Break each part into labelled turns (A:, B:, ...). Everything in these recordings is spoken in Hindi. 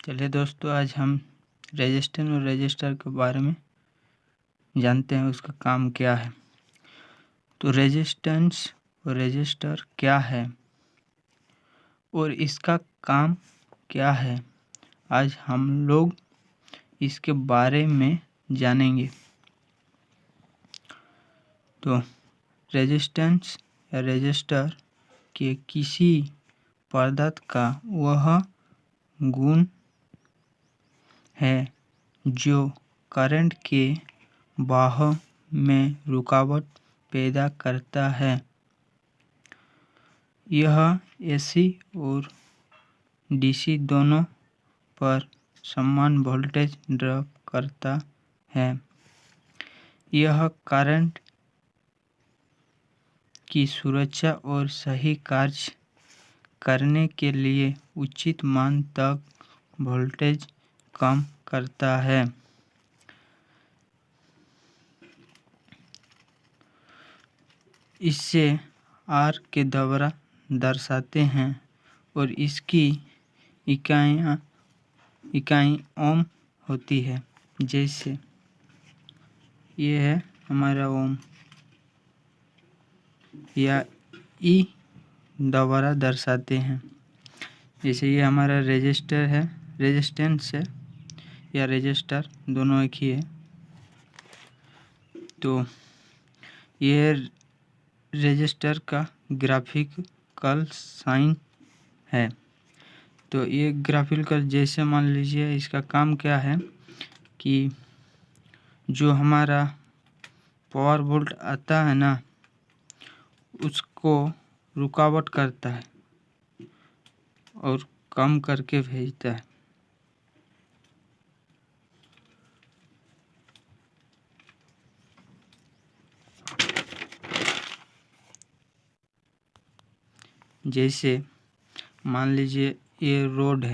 A: चलिए दोस्तों, आज हम रेजिस्टेंस और रजिस्टर के बारे में जानते हैं, उसका काम क्या है। तो रेजिस्टेंस और रजिस्टर क्या है और इसका काम क्या है, आज हम लोग इसके बारे में जानेंगे। तो रेजिस्टेंस या रजिस्टर के किसी पदार्थ का वह गुण है जो करंट के प्रवाह में रुकावट पैदा करता है। यह एसी और डीसी दोनों पर समान वोल्टेज ड्रॉप करता है। यह करंट की सुरक्षा और सही कार्य करने के लिए उचित मान तक वोल्टेज कम करता है। इसे आर के द्वारा दर्शाते हैं और इसकी इकाई ओम होती है। जैसे ये है हमारा ओम, या ई द्वारा दर्शाते हैं। जैसे ये हमारा रेजिस्टर है, रेजिस्टेंस है या रजिस्टर, दोनों एक ही है। तो ये रजिस्टर का ग्राफिकल साइन है। तो ये ग्राफिकल, जैसे मान लीजिए इसका काम क्या है कि जो हमारा पावर वोल्ट आता है ना, उसको रुकावट करता है और कम करके भेजता है। जैसे मान लीजिए ये रोड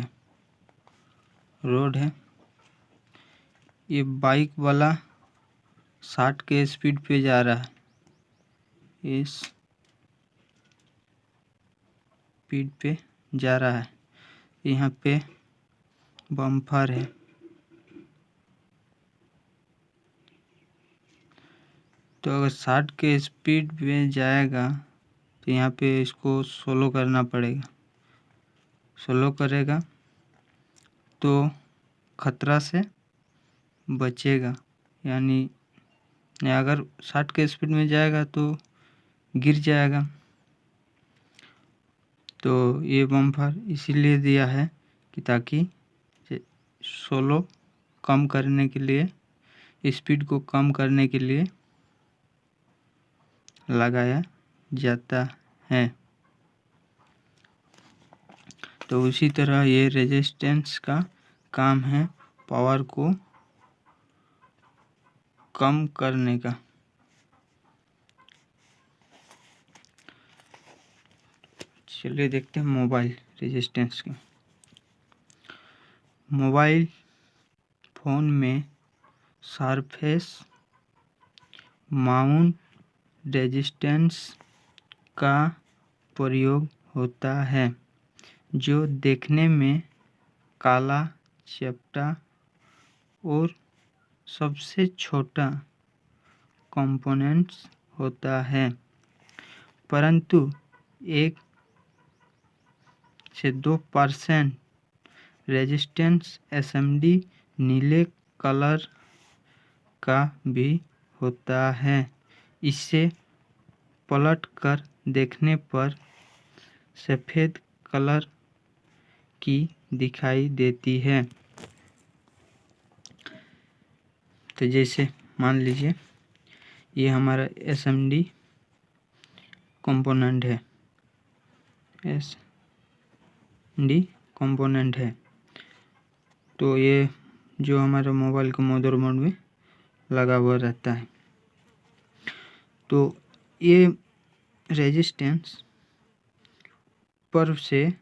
A: है, ये बाइक वाला 60 के स्पीड पे जा रहा है, इस स्पीड पे जा रहा है। यहाँ पे बम्पर है, तो अगर 60 के स्पीड पे जाएगा तो यहाँ पे इसको स्लो करना पड़ेगा। स्लो करेगा तो खतरा से बचेगा। यानी अगर 60 के स्पीड में जाएगा तो गिर जाएगा। तो ये बम्पर इसीलिए दिया है कि ताकि स्लो कम करने के लिए, स्पीड को कम करने के लिए लगाया जाता है। तो उसी तरह ये रेजिस्टेंस का काम है पावर को कम करने का। चलिए देखते हैं मोबाइल रेजिस्टेंस का। मोबाइल फ़ोन में सरफेस माउंट रेजिस्टेंस का प्रयोग होता है, जो देखने में काला, चपटा और सबसे छोटा कंपोनेंट्स होता है, परंतु 1 से 2% रेजिस्टेंस एसएमडी नीले कलर का भी होता है। इसे पलट कर देखने पर सफ़ेद कलर की दिखाई देती है। तो जैसे मान लीजिए ये हमारा एसएमडी कंपोनेंट है, एसएमडी कंपोनेंट है। तो ये जो हमारे मोबाइल के मदरबोर्ड में लगा हुआ रहता है। तो ये रेजिस्टेंस पर से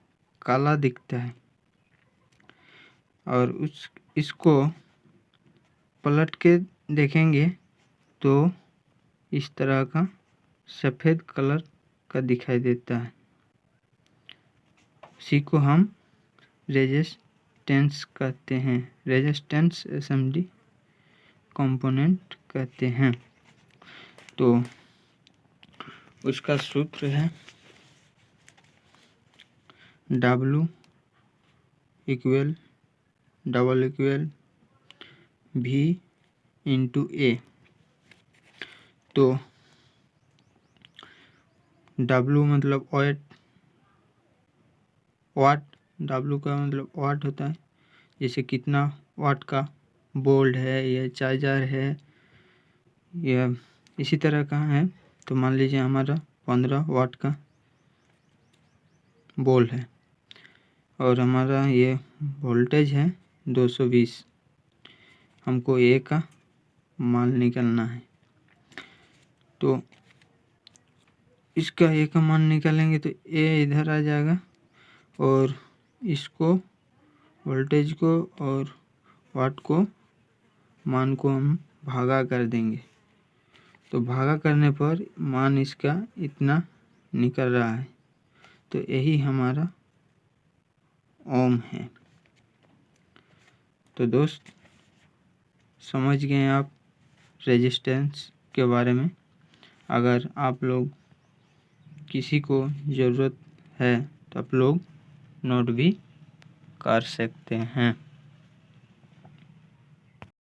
A: काला दिखता है और इसको पलट के देखेंगे तो इस तरह का सफ़ेद कलर का दिखाई देता है। इसी को हम रेजिस्टेंस रेजिस्टेंस कहते हैं, रेजिस्टेंस असेंबली कंपोनेंट कहते हैं। तो उसका सूत्र है W equal double equal V into A। तो W मतलब वाट, W का मतलब वाट होता है, जैसे कितना वाट का बोल्ट है या चार्जर है या इसी तरह का है। तो मान लीजिए हमारा 15 वाट का बोल है और हमारा ये वोल्टेज है 220। हमको ए का मान निकालना है। तो इसका ए का मान निकालेंगे तो ए इधर आ जाएगा और इसको वोल्टेज को और वाट को मान को हम भागा कर देंगे। तो भागा करने पर मान इसका इतना निकल रहा है। तो यही हमारा ओम है। तो दोस्त समझ गए आप रेजिस्टेंस के बारे में। अगर आप लोग किसी को ज़रूरत है तो आप लोग नोट भी कर सकते हैं।